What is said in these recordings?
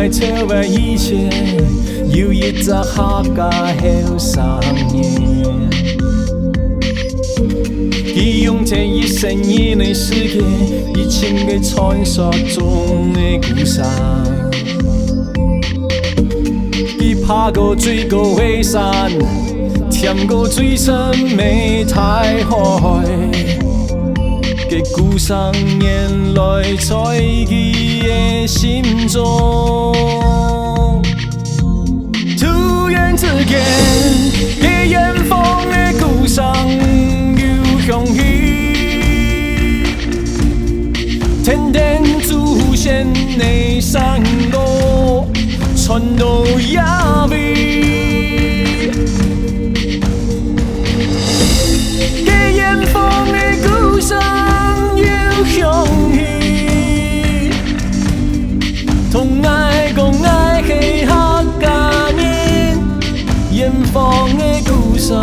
跳摆以前，有一只客家后3年，他用这100年的时间，一千个传说中的故事。他爬过最高的山，舔过最深的大海。这故事原来在他的心中，突然之间，在远方的故乡又响起，天天出现的山路，传到野味，在远方的故乡。响起，同爱讲爱的客家人，远方的故乡，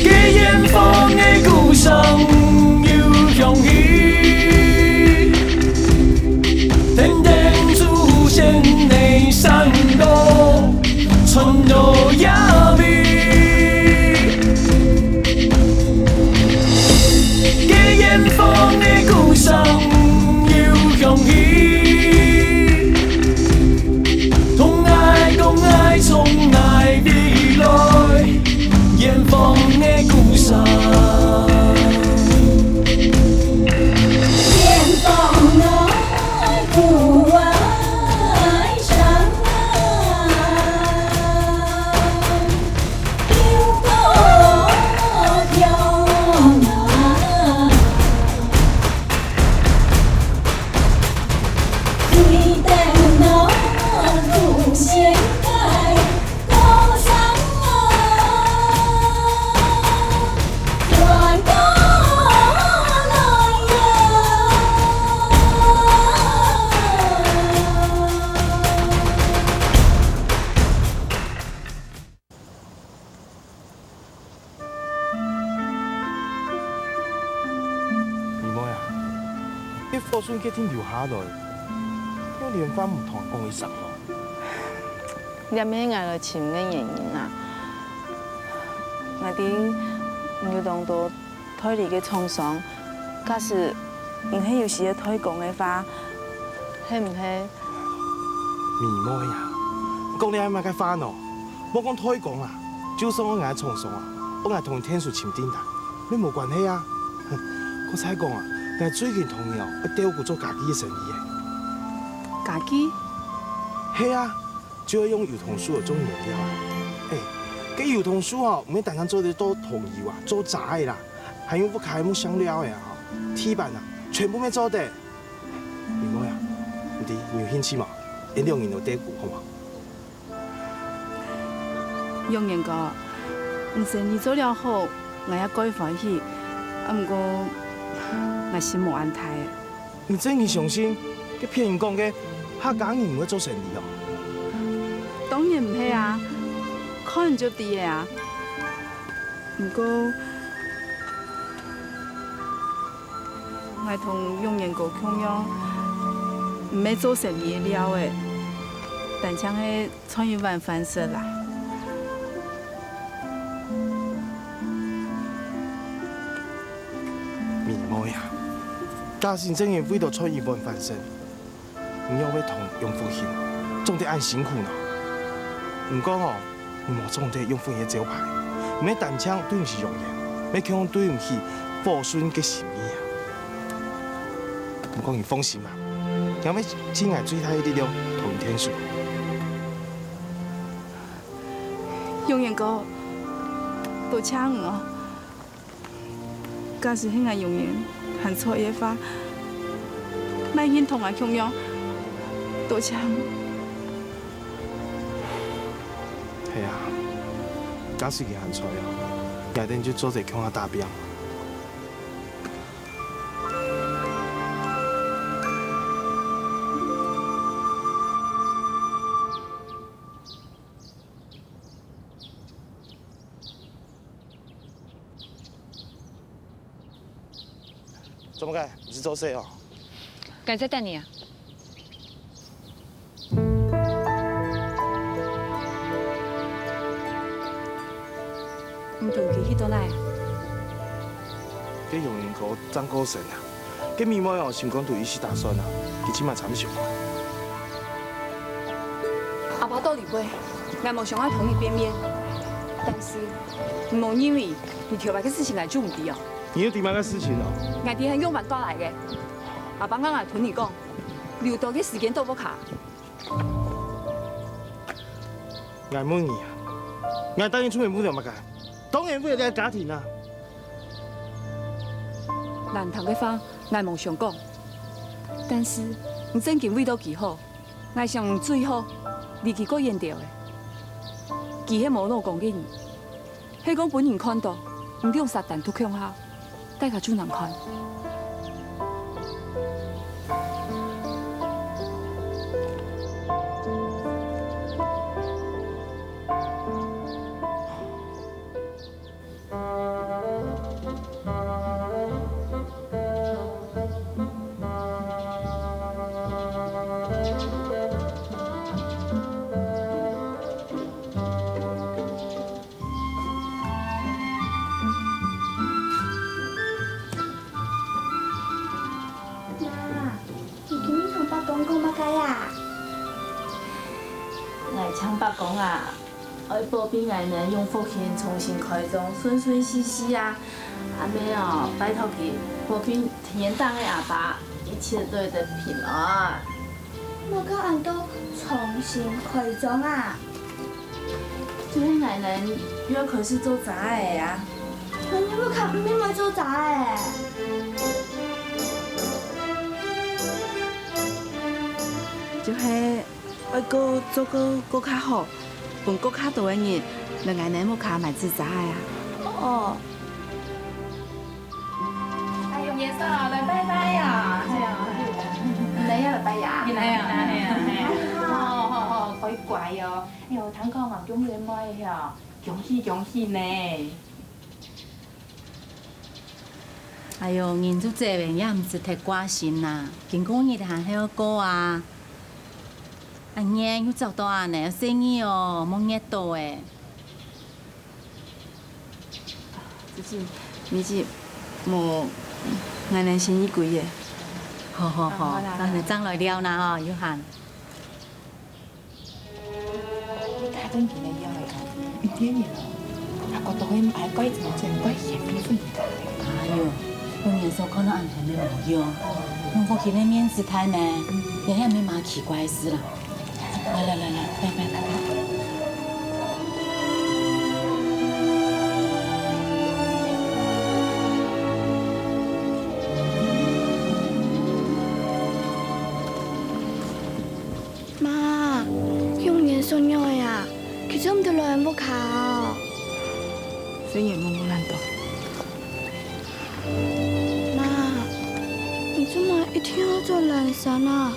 在远方的故乡又响起，天天出现的山路，传到野味。远方的故乡又响起，同爱讲爱从爱未来，远方的故乡。就算决定留下来，我连番唔同讲伊上咯。念起我的情嘅原因啊，我哋有当到推理嘅创伤，假使唔係有時嘅推廣嘅話，係唔係？咪妹啊，講你係咪嘅翻哦？冇講推廣啊，就算我硬創傷啊，我硬同天數簽訂單，你冇關係啊。我才講啊，我最近同意哦，要調過做家己嘅生意嘅。家己？係啊，就要用油桐樹嚟做原料啊。誒，嗰油桐樹哦，唔係單單做啲多桐油啊，做炸嘅啦，還有不開木香料嘅啊，鐵板啊，全部咩做的。咪妹啊，唔知你有興趣嘛？一兩年就調過，好嘛？楊元哥，唔生意做了好，我也該歡喜。啊，不過我心無安泰啊。你真係相信？佢騙人講嘅客家人唔會做生意哦？當然唔係啊，可能就啲嘅啊。不過我同楊元哥同樣，唔係做生意了嘅，但像係創一碗飯食啦。假使真係為到創一碗飯食，你要同楊福興，總得按辛苦呢。唔過哦，你莫總得楊福興嘅招牌，唔係單槍對唔起楊元，咪強對唔起父孫嘅心意啊。唔過你放心啦，有咩親愛最大嘅力量同天數。楊元哥，多謝我。假是迄个用言和错野花，卖认同啊强样，多谢。系啊，假是佢行错啊，夜顶就做者强下大兵。怎么改？你是做谁哦？该在等你啊。唔同佢去倒来？佢用人个张高神啊，佢妹妹哦，想讲对伊是打算啊，佢即马参详。阿爸到离尾，我冇想要同你见面，但是冇因为你跳白嘅事情来做唔对哦。你有点乜嘅事情哦？我哋係用文帶嚟嘅，阿爸啱啱同你講，留到嘅時間都不卡。我問你啊，我當然出面唔了乜嘅，當然為了家庭啊。難聽嘅話，我冇想講，但是你真件為到幾好，我想最好離佢個現掉嘅，佢係冇老公嘅人，係講本人看到，唔用撒旦都強下。大家最難看。强爸讲啊，爱保庇爱人用福气重新开张，顺顺利利啊！阿妹哦，拜托佢保庇天当的阿爸，一切都会得平安。我靠按到重新开张啊！就是爱人要开始做杂的啊！你要靠妹妹做杂的。就是爱个做个较好，分个较多的人，让爱人冇卡买自杂啊。哦。哎，用颜色来拜拜呀！係啊，你呀嚟拜呀？係啊，好，可以乖哦。哎呦，聽講啊，恭喜妹呀，恭喜呢！哎呦，人做這樣也唔是太掛心啦，經過日行喺個歌啊。阿娘要找到阿奶生意哦，冇熱到誒。就是你是冇愛人生意貴嘅。好，那你將來了啦哦，要行。你睇真件嘅嘢嚟講，一點嘢咯，阿個都可以買貴就正貴嘢俾分嘅。哎呦，用年數可能安全沒冇用，用福氣的面子太咩，也係沒嘛奇怪事啦。來，拜。媽，用年送咗嘅呀，其實唔得來冇卡。所以冇難度。媽，你怎麼一天要做懶散啊？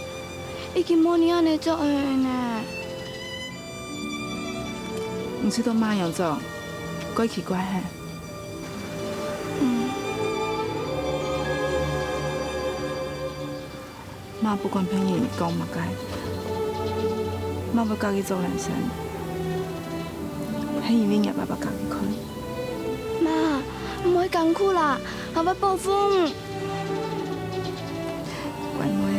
已經冇你安尼做呢。唔知道媽有做，怪奇怪係。媽不管朋友講乜解，媽不教佢做人生，係因為日爸爸教佢看。媽，唔可以咁酷啦，係咪暴風？怪我。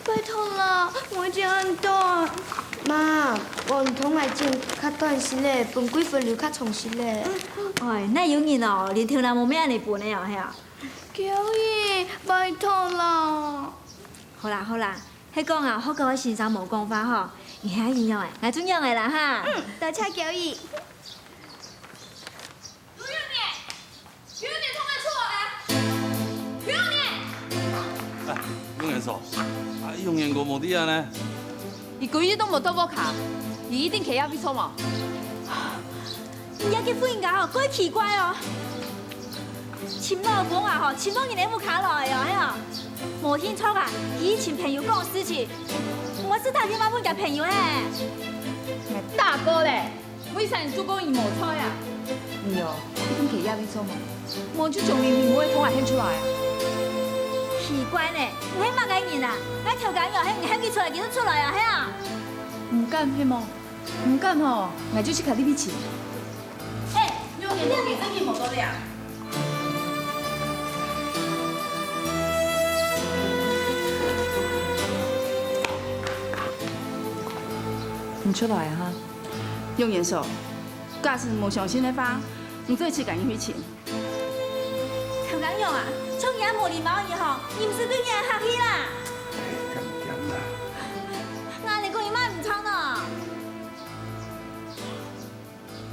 拜託啦，我只很短。媽，我唔通嚟剪較短時咧，分幾分留較長時咧。哎，那有人哦，連條男冇咩人嚟伴你哦，係啊。喬伊，拜託啦。好啦，迄讲啊，好甲我欣赏无讲法吼，伊遐形容诶，来准用诶啦哈。多谢交易。永元嫂，永元哥无伫啊呢？伊规日都无倒我卡，伊一定徛遐比错嘛。伊遐去附近甲吼，怪奇怪哦。亲老公啊吼，亲拢伊连不卡落的哦，哎呀，无兴趣啊，以前朋友讲事情，我是打电话问甲朋友嘞。大哥嘞，为啥你做讲伊无错呀？伊哦，一定徛遐比错嘛。无就从伊面尾通来显出来啊。奇怪呢，你迄嘛个人啊？咱调解药，迄唔去出来，其实出来啊，嘿啊！唔敢迄么，唔敢吼，我就去甲你比试。哎，永年你真去无多了。唔出来哈？永元嫂，假使无相信的话，唔做去甲伊去请。调解药啊，从伊遐无礼貌以后，伊唔是对伊客气啦。那你讲伊妈唔错呢？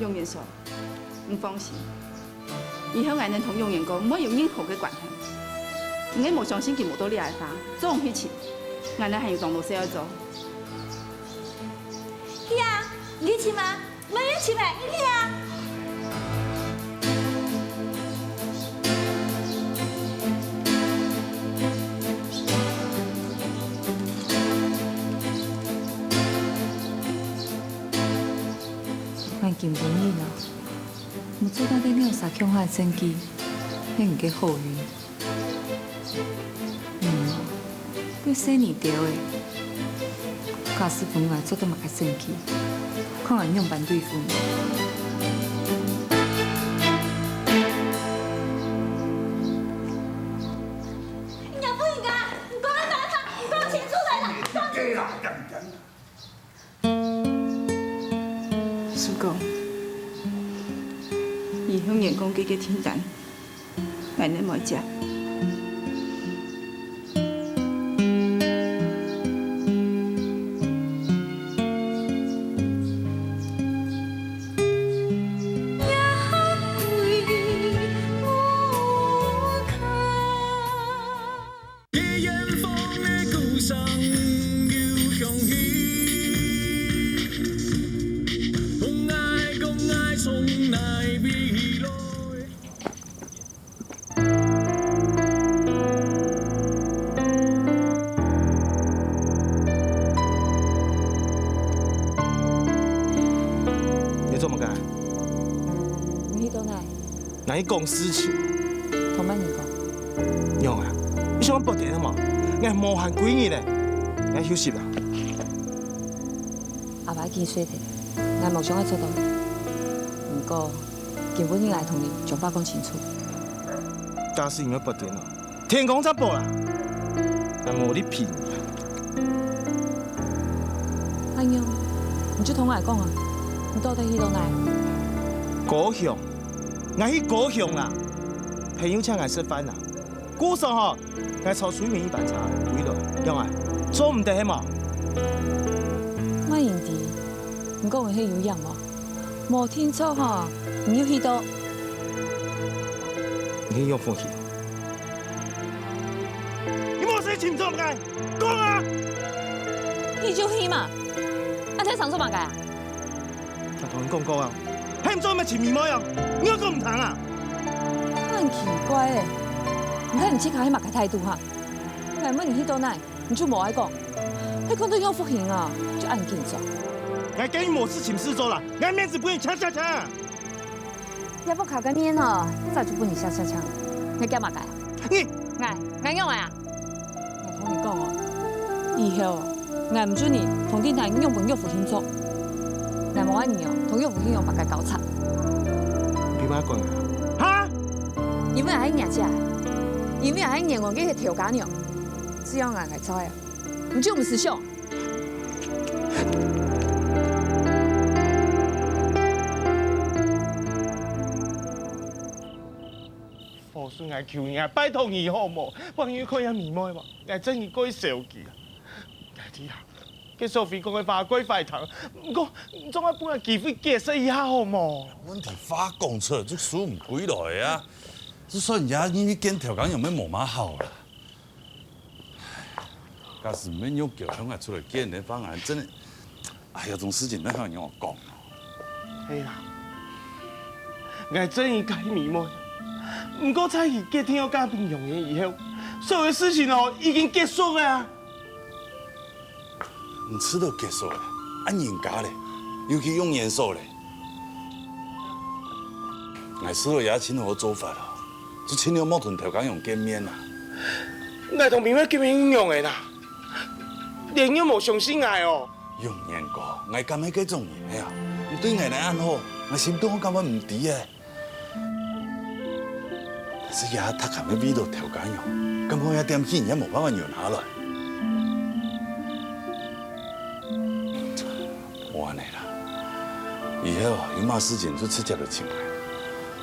永元嫂，唔放心，以后俺能同永元讲，唔好有任何嘅关系。你无相信佢无道理来法，总去请，俺哋还有动路事要做。去啊，你去请吗？没人请呗，你去啊。看金文英啊，唔做到你有啥强悍真机，你唔给好运。佢生年掉的，假使本来做到嘛较生气，看人用办对付你。你不应该，你讲来讲去，你讲清楚来啦，讲清楚。叔公，以后员工给天单，俺哋冇接。你做乜干？你去倒来？哪一讲事情？同班你讲。用啊！你想我不点嘛？我无限几日咧，我休息啦。阿爸见衰的，我梦想要做到。不过，根本应该同你将话讲清楚。假使因为不点咯，天公怎报啦？我无你骗。阿娘，你就同我讲啊，你到底去倒来？高雄，我去高雄啦。朋友请我吃饭啦。古时候，我炒水面一bàn茶，回来，用啊，做唔得嘛？我认得，你讲的迄有样无？无听错哈，你要去倒？你用风气。你莫说清楚唔该，讲啊！你就去嘛，阿睇上做乜解啊？我同你讲过啊，还唔做咩前面模样？你又讲唔通啊？很奇怪诶，你看你这卡迄马个态度哈，我问你去倒来，你就无爱讲，迄看到有福行啊，就按紧做。我给你某事情事做了，我面子不给你抢。要不卡个面哦，早就不你下枪，你干嘛改啊？你，我用啊！我同你讲哦，以后我唔准你同电台用朋友福兴做，我无爱你哦，同用福兴用把个搞惨。你妈讲啊？哈？因为还硬起来，因为还硬我给佢调假鸟，只要俺来猜啊，你就唔识相。我算係求你啊，拜託你好冇？幫佢開下面膜嘛，我真係該受氣啊！弟啊，计苏菲讲的花贵快糖，不过总爱本来机会解释一下好无？阮替花讲出来，这书唔归来啊！这算伢你见条工有咩冇嘛好啦？假使唔免用叫向外出来见的方案，真的，哎呀，这种事情哪向人讲？系啦，我真应该迷茫。不过在伊结天要加兵用的以后，所有事情哦已经结束了啊。唔吃都结束了，按人家嘞，尤其用元素嘞，我吃到也亲好做法咯，就亲了莫同条工用见面啦。我同明妹见面用的啦，连又无相信爱哦。用年过，我甘迄个种人呀，对我来安好，我心中我感觉唔抵诶。但是也他含要味道条件用，感觉一点钱也冇办法用下来。我安尼啦，以后有嘛事情就直接就请来，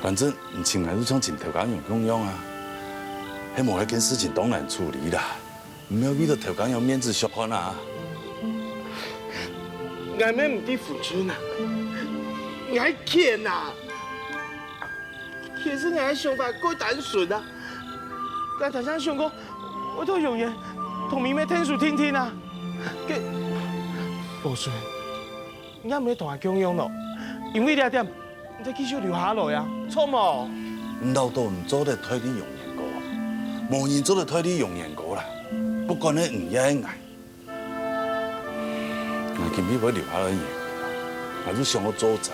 反正唔请来就像请条件用用啊。迄某一件事情当然处理啦，唔要为了条件用面子削汗啊。我咩唔知付出呐，我欠呐。其实我的想法过单纯啊，我头先想过，我都用嘢同明妹听书听听啊。佢无算，我唔要同阿强用咯，因为这点，你再继续留下来啊，错冇？老豆唔做得替你用年过，无人做得替你用年过啦。不管你唔也爱，我今日要留下来年，我就想我做杂，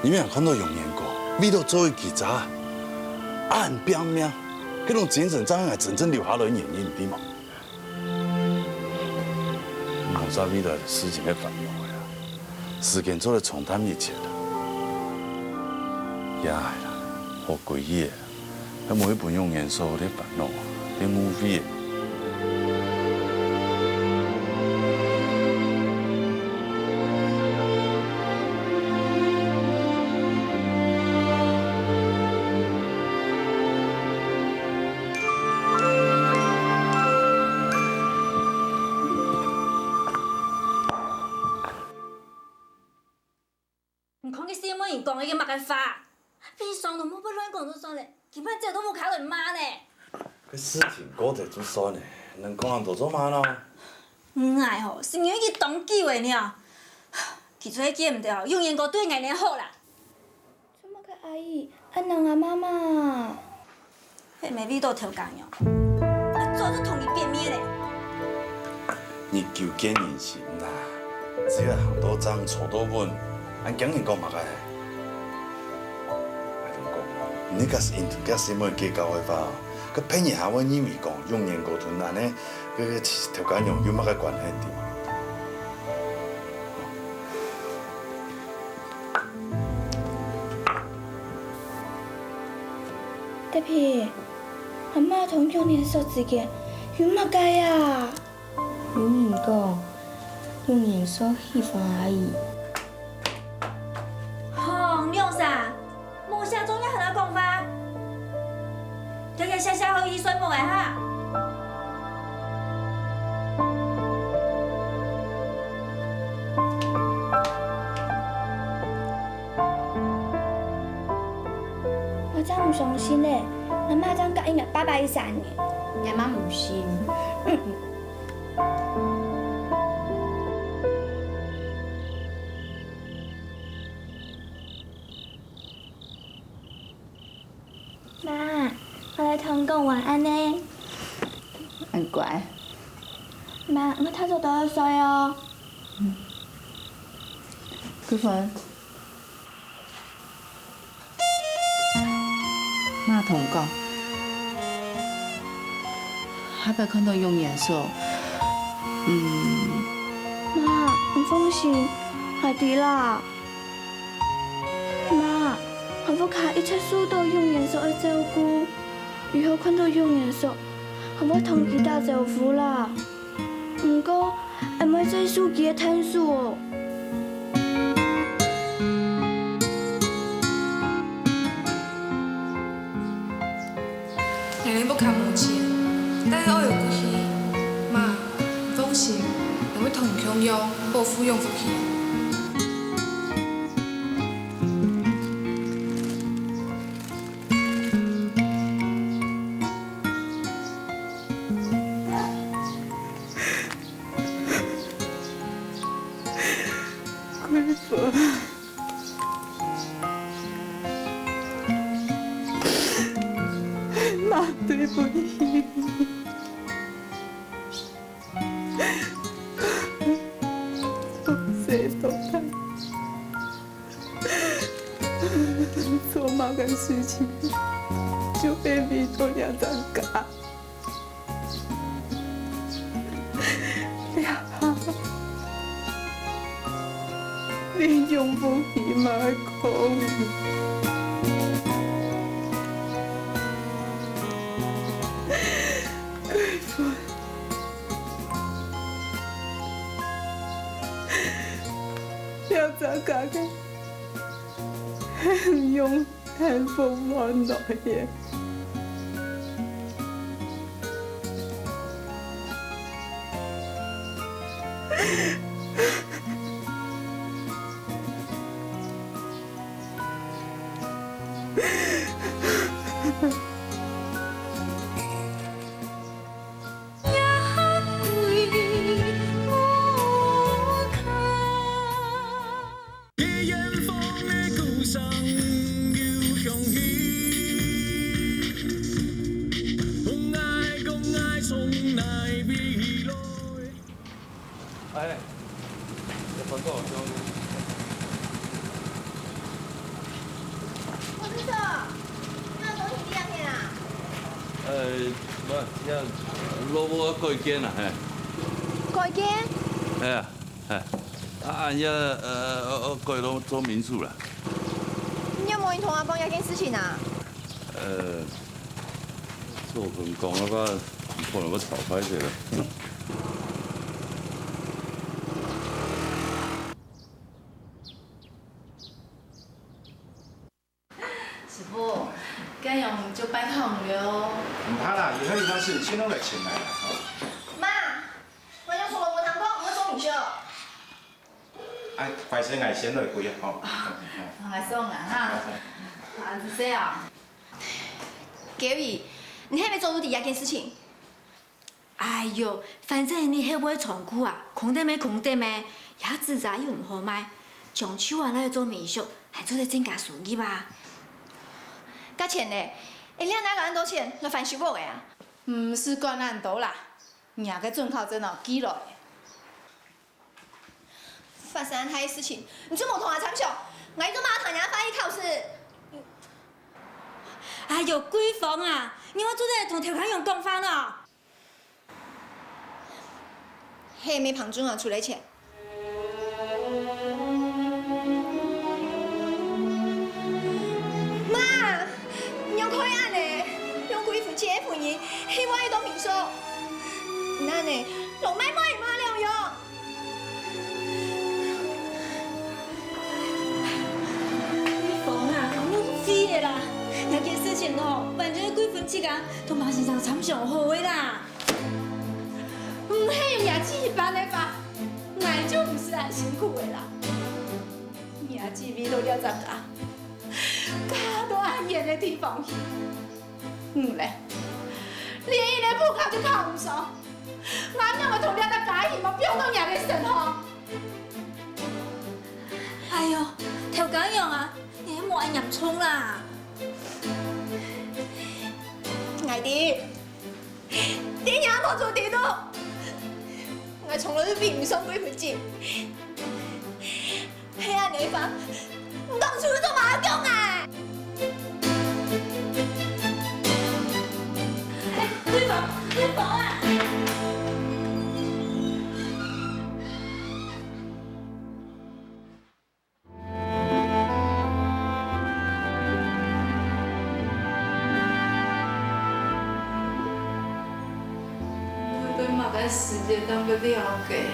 你们也看到用年过。味道做一记渣，按表面，嗰種精神真係真正留下來原因啲嘛？冇啥味道事情嘅煩惱呀，時間做嚟沖淡一切啦。也係啦，好詭異嘅，每一本用元素啲煩惱，啲無味嘅。讲已经冇办法，平常都冇不乱讲就算嘞，今摆这都冇考虑妈呢。个事情过得就算嘞，能讲人就做嘛咯。唔爱吼，是因为伊当机会呢。其实迄记唔对，用眼膏对眼睛好啦。怎么个阿姨，阿娘阿妈妈？迄没味道调羹哟，做就同伊变面嘞。你求见人心啦，只要行多脏，错多稳，俺讲人讲嘛个。你假是因同假什么计较的话，佮骗人下我以为讲用眼膏吞安尼，佮条件用有乜个关系啲？特别，阿妈同用颜色之间有乜解啊？有人讲用颜色喜欢阿姨。吼，你用啥？无啥中央和他讲法，叫佢写写好医生无的哈。我真唔相信咧，阿妈真答应了813年，阿妈唔信。妈，我来同讲晚安呢。很乖。妈，我睇咗12歲哦。幾分？媽同講，下擺看到用顏色，媽，唔放心，係啲啦。媽，我要靠一切受到用顏色的照顧，以後看到用顏色，我要同佢打招呼啦。不過，係咪再數佢嘅天數哦？奶奶不看母亲，但是我有骨气，妈，放心。夫用福气。贵妇，妈对不起你。从小到大，做某件事情就被迷到两张卡。连用不起嘛讲，贵妇，要怎讲嘅？很用很风光来嘅。哎，这广告中。我是说，那东西几件啊？无，遐萝卜过一间啦，嘿。过一间？嘿啊，嘿，按遐过拢做民宿啦。你有冇人同我讲一件事情啊？做份工啊，我可能要炒歹势啦。师傅，这样就拜托了。唔怕啦，以后有啥事，钱拢来请来啦。妈，我要做无通讲，我做面烧。哎，快些爱先来贵啊，吼。来送啊哈，是这样。Gary，你还没做出第二件事情？哎呦，反正你还不会重复啊，空得没空得没，也自在又唔好卖，从手啊来做美术，还做得增加顺利吧？加钱呢？你两哪个人多钱来翻修补的啊？唔是管咱多啦，廿个准考证哦记落的。发生那事情，你怎么同我参详？我一个马堂人翻译考试。哎呦，贵妇啊！你我做在同调侃用讲法呢。嘿，没旁准啊，出来钱。妈，你用可以安尼，用贵妇接陪你，希望伊当面说，那呢，龙妹妹妈了哟。贵妇啊，我飞的啦。那件事情哦，反正几分之间都马先生参上好的啦。唔系用牙齿一般的吧，那就不是很辛苦的啦。牙齿味都了怎噶？加多暗演的地方去。唔嘞，连伊的不考就考唔上，俺那么同了的家义嘛，不用弄牙的神吼。哎呦，头家用啊，你莫爱严冲啦。爱弟，你也冇做地多，我从来都比唔上贵妇姐。黑暗地方，当初做麻将啊！贵妇，贵妇啊！在世界当个了解。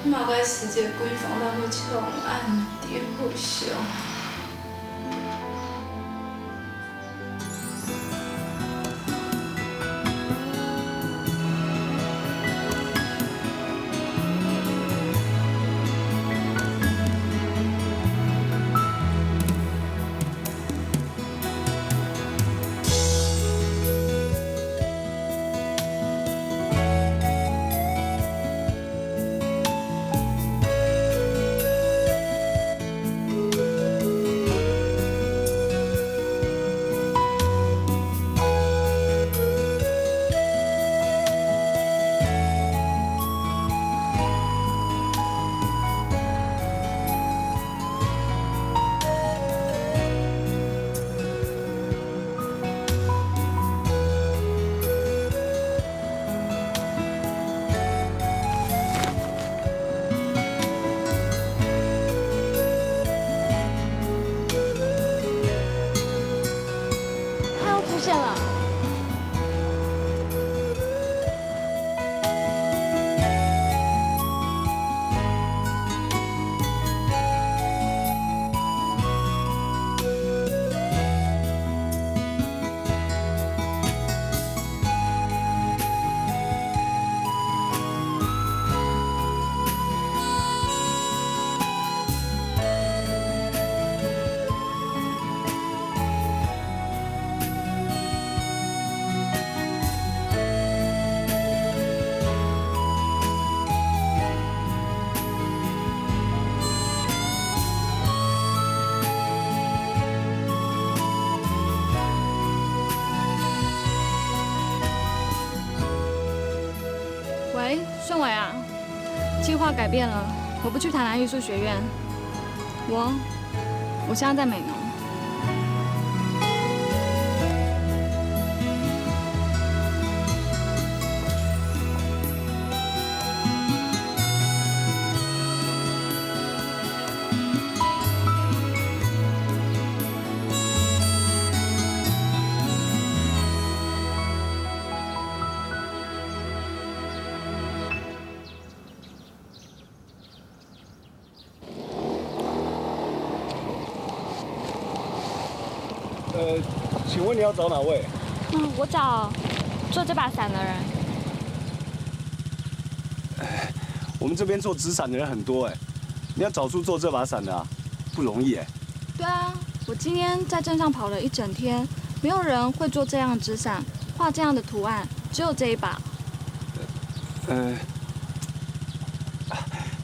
马个世界规范当个从安迪好上。顺伟啊，计划改变了，我不去台南艺术学院，我现在在美浓。请问你要找哪位？我找做这把伞的人。我们这边做纸伞的人很多哎，你要找出做这把伞的啊，不容易哎。对啊，我今天在镇上跑了一整天，没有人会做这样的纸伞，画这样的图案，只有这一把。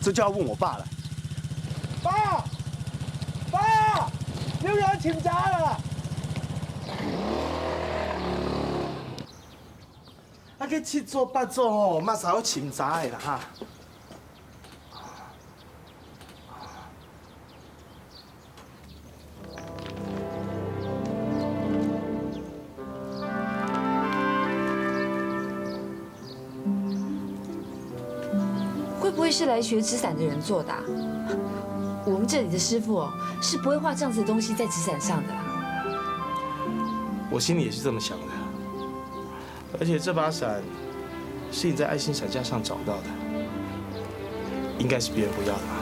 这就要问我爸了。爸，有人请假了。啊，去七做八做吼，马上要请假的啦哈。会不会是来学纸伞的人做的啊？我们这里的师傅哦，是不会画这样子的东西在纸伞上的。我心里也是这么想的。而且这把伞是你在爱心伞架上找到的，应该是别人不要的吧？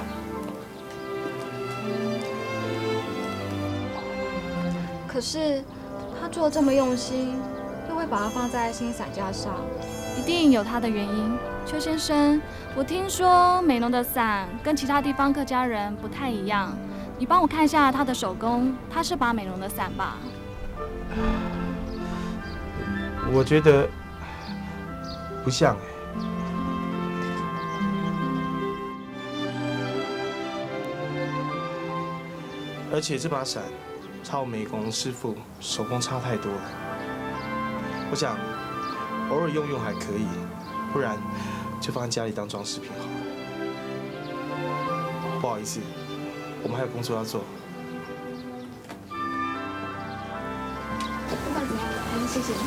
可是他做得这么用心，又会把它放在爱心伞架上，一定有他的原因。邱先生，我听说美浓的伞跟其他地方客家人不太一样，你帮我看一下他的手工，他是把美浓的伞吧？我觉得不像哎。而且这把伞超美工师傅手工差太多了。我想偶尔用用还可以，不然就放在家里当装饰品好了。不好意思，我们还有工作要做。不管怎样，还是谢谢你。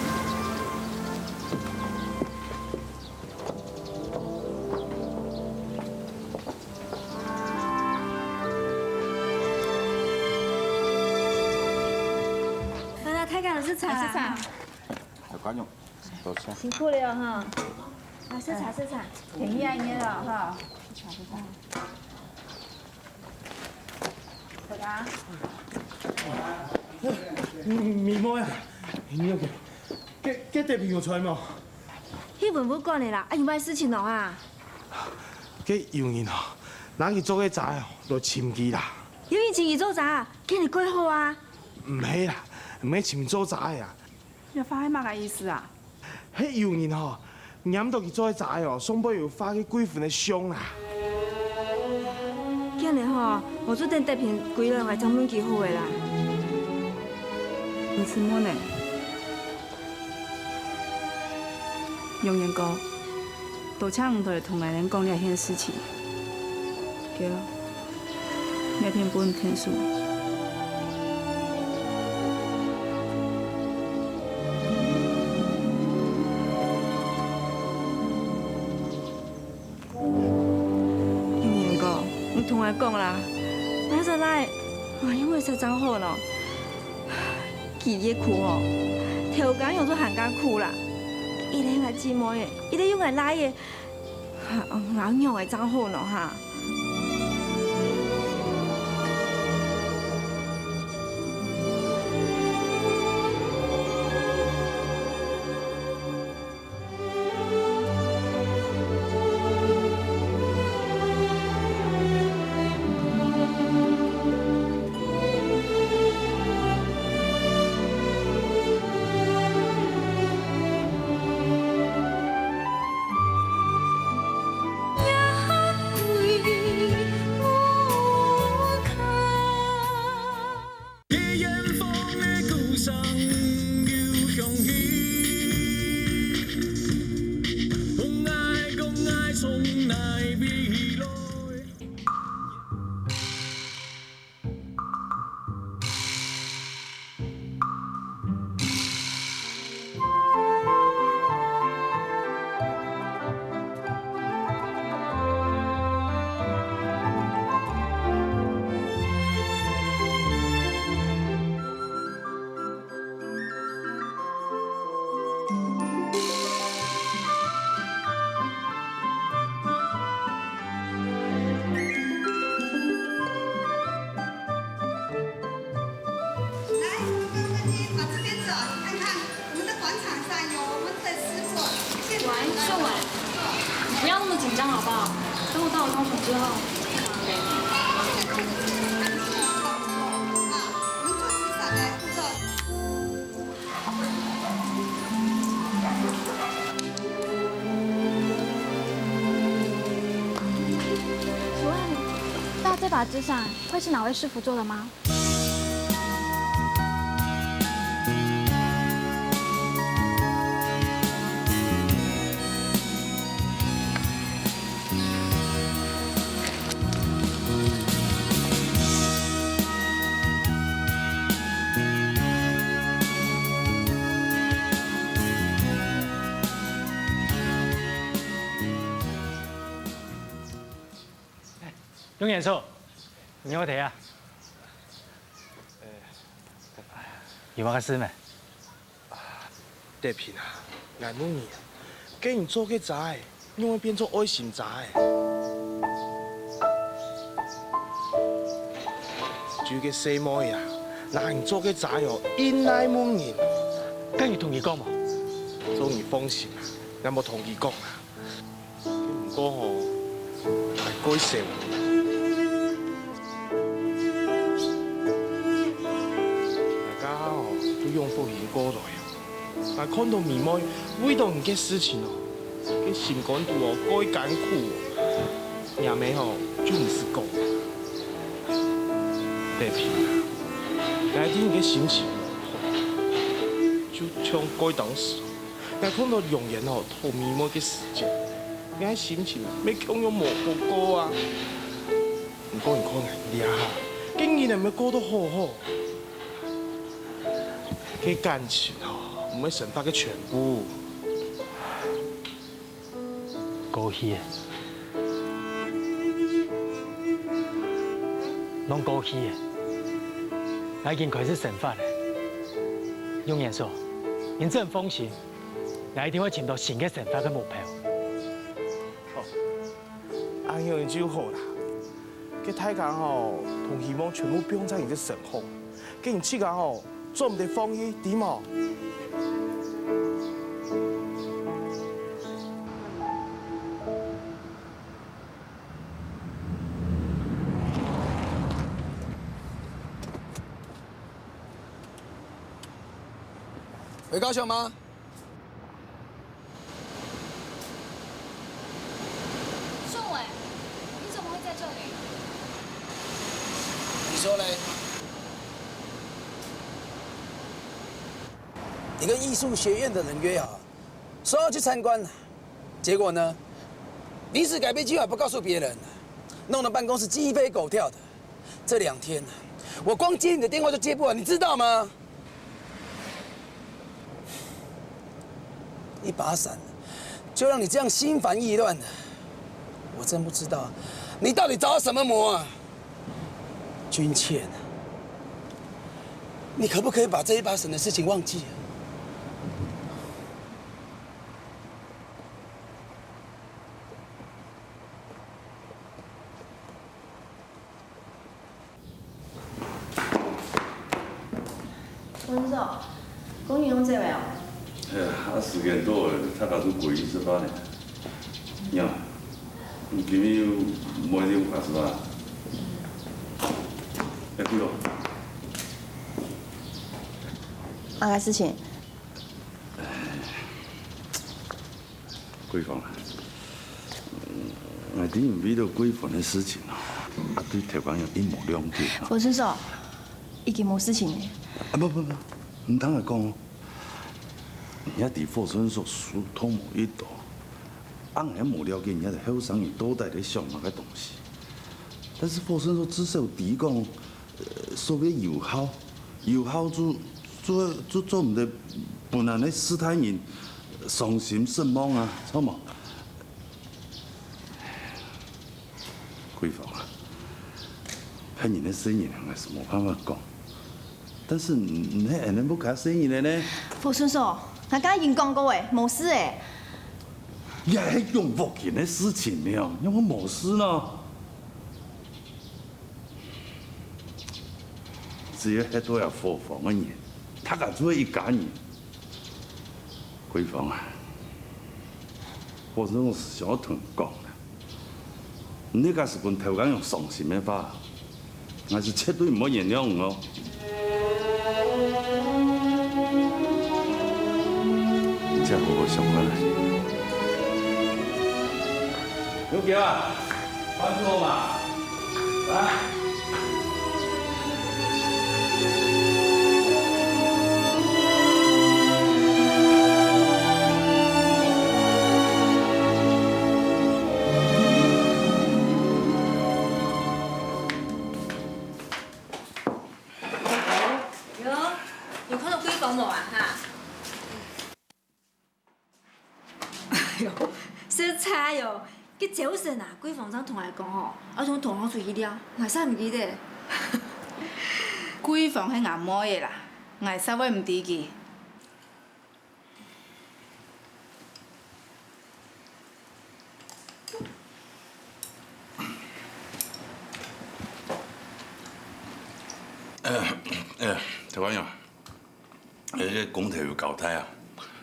太感是茶，来观众，多谢。辛苦了哈。啊，是茶，便宜啊，应该了哈。是茶。好啦。咪妹啊，你要给地皮有出冇？迄份不管的啦，啊，有咩事情咯啊？给有人哦，人去做个杂哦，就深机啦。有人请伊做杂，今日过好啊？唔系啦。唔免前面做杂的啊！你发迄嘛个意思啊？迄油人吼，染到去做杂哦，送尾又发去几份的伤啦。今日吼，我做等地片几人来专门记好的啦。你什么呢？永年哥，多请唔对同来人讲了件事情。对，那篇本天数。同我讲啦，那时来，因为实真好咯，记忆苦哦，条件用做寒假苦啦，伊咧用姊妹的，伊咧用来来的，硬用的真好咯哈。广场上有我们的师傅。喂，秀伟，你不要那么紧张好不好？等我到了高雄之后。我们做纸伞的步骤。请问，那这把纸伞会是哪位师傅做的吗？永远说，你有睇啊？有冇個師咩？地平啊，眼母兒，既然做嘅仔，因為變做愛心仔。住嘅細妹啊，嗱人做嘅仔哦，因愛滿人。跟住同佢講嘛，做你放心啊，我冇同佢講啊。唔過哦，係改善。用福音過來啊！但看到妹妹為到唔嘅事情哦，嘅情感度哦該艱苦哦，也沒哦就唔是講，地平啊，那天嘅心情就像該當時，但看到容顏哦同妹妹嘅時間，嘅心情咩強樣冇過啊！唔過你看人哋啊，竟然係咪過得好好？嘅感情哦，唔係神法嘅全部。過去嘅，攏過去嘅，我已經開始神法咧。永遠說，您真放心，我一定會尋到新嘅神法嘅目標。哦，安樣就好啦。嘅大家吼，同希望全部變在你嘅身後，嘅人自家吼。做唔得放棄點啊？回高雄吗？顺伟，你怎么会在这里？你说嘞？你跟艺术学院的人约好，说要去参观，结果呢，临时改变计划不告诉别人，弄得办公室鸡飞狗跳的。这2天，我光接你的电话就接不完，你知道吗？一把伞，就让你这样心烦意乱的，我真不知道你到底着了什么魔啊！君倩，你可不可以把这一把伞的事情忘记？温柔，公园用这位哦。哎呀，时间到了，他打算过去吃饭呢。娘，你今日没得有干什么？哎，对了，哪个事情？桂芳啊，我哋为了桂芳的事情啊，对台湾有阴谋两计啊。冯先生，已经没事情了。啊不，唔通来讲哦。你遐伫霍春所疏通某一道，俺还冇了解人家的后生人都在咧想那个东西。但是霍春所至少提讲，所谓友好做唔得，不然咧斯坦人伤心失望啊，好冇？桂芳啊，骗人的生意还是冇办法讲。但是你还能不搞生意的呢？霍先生，我刚刚已经讲过诶，冇事诶。也系用福建的事情了，有冇冇事呢？只要迄多有佛房的人，他敢做一家人，桂芳啊，我这种事想要同你讲啦。你假是本头讲用伤心的话，我是绝对唔好原谅你哦。你再好好想回来。刘杰啊，关注我嘛，来。 有看到鬼房无啊？哈！哎呦，小差哟！佮早晨啊，鬼房长同我讲吼，我从同行出去了，我啥唔记得。鬼房迄硬摸的啦，我啥我唔记记。台湾呀，个公投有交代啊，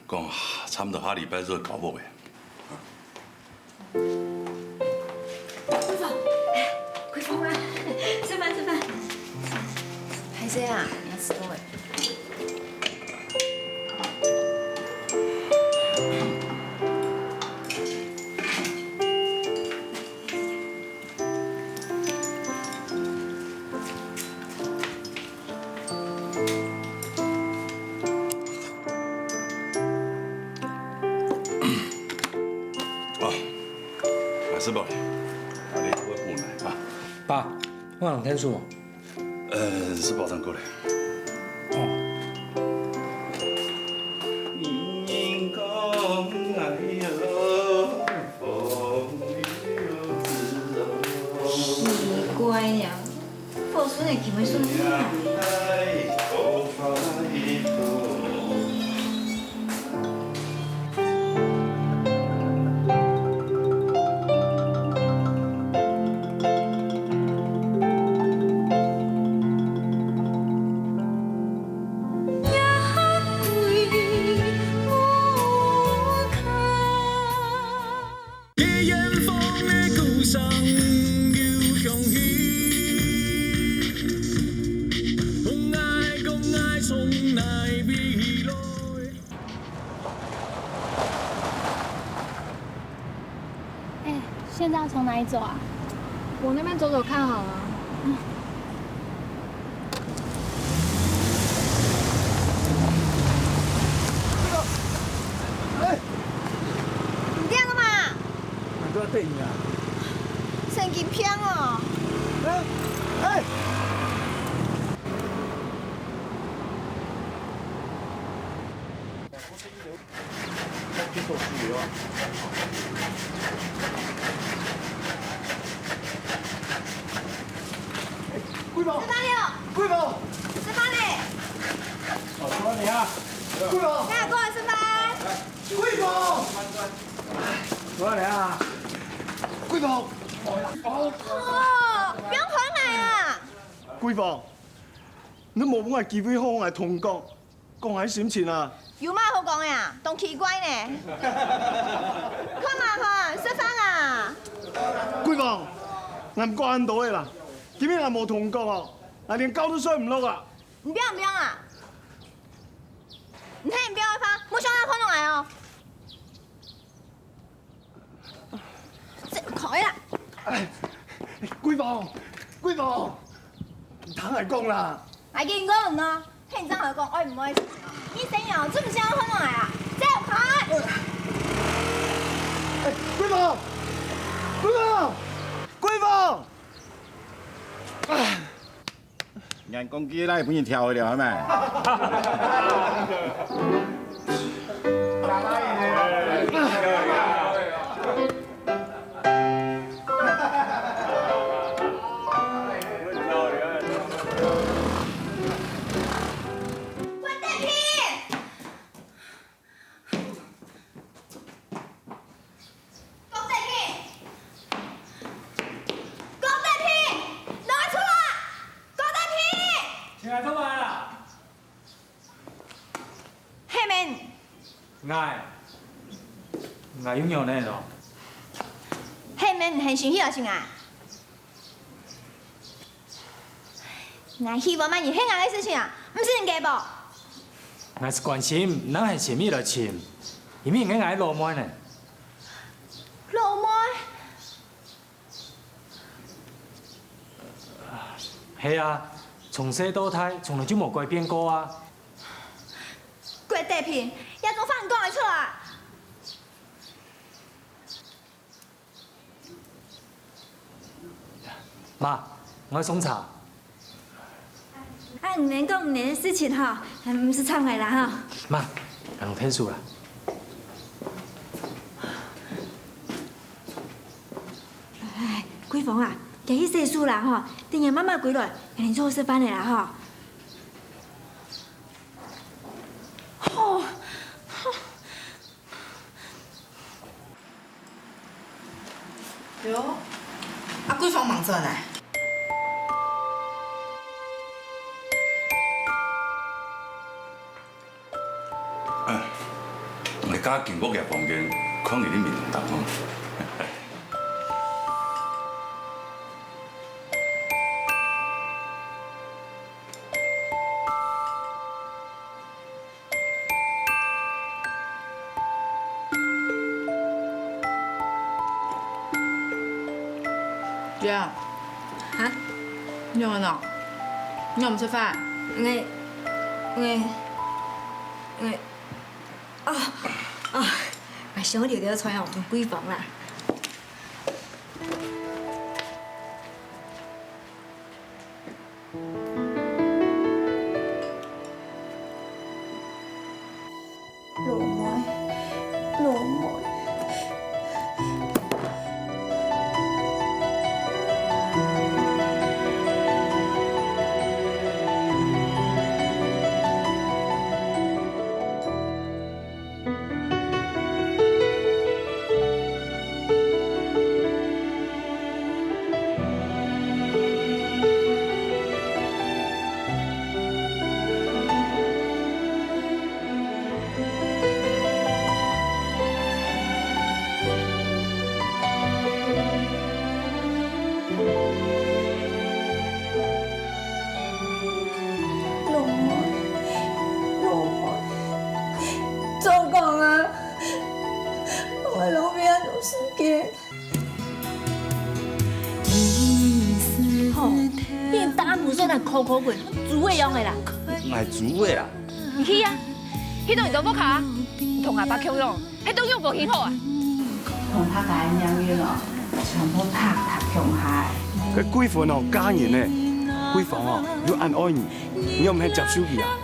讲差不多下礼拜就搞无个。鬼房啊，吃饭吃饭。海生啊，你要吃多哎。 是不？打电话过来啊。爸，我两天数。是保障过来。哦。奇怪呀，抱孙的行为算啥？ 现在要从哪里走啊？往那边走走看好了。唔掂啊嘛？都要对你啊！神经病哦！哎！贵宝18.6，贵宝18.0，我说你啊，贵宝，来过来18，贵宝，说你啊，贵宝，哦，不用还来啊！贵宝，你冇本係結婚好係同講，講喺閃前啊！有乜好講呀？當奇怪呢？看嘛看，15啊！貴寶，我唔慣到你啦，點解我冇同講啊？我連覺都睡唔落啊！唔不要啊！你睇你不要發，冇想到看落來哦。可以啦。貴寶，貴寶，唔坦嚟講啦。係見過人咯，聽你真係講愛唔愛？你怎樣？知唔知我看落來啊？走開！貴寶，貴寶，貴寶！人公雞拉本人跳去了，係咪？係咪爱拥有那咯。迄免唔很生气啊，是啊？我希望万一迄样的事情啊，唔是人家无。我是关心，咱系什么就亲，因为我爱老妹呢。老妹，系啊，从小到大，从来就冇改变过啊。郭地平，也总放讲得出来。妈，我要送茶。啊，唔免讲唔免的事情吼，唔是创的啦吼。妈，我用天数啦。哎，桂芳啊，家去洗漱啦吼，等下妈妈归来，给你做示范的啦吼。哦，哟，啊，桂芳忙着呢。我家进屋入房间，看见你面红红。姐，啊，你用呢？你要唔吃饭？我想到了出来我们桂芳啦。老妹，老妹。口口棍，煮会用的啦。爱煮的啦。去啊，迄栋你都不卡，同阿爸强用，迄栋用无很好啊。同他家两样哦，全部拍强害。佢桂芬哦，家人呢，桂芳哦，要按爱你，你又唔系接手佢啊？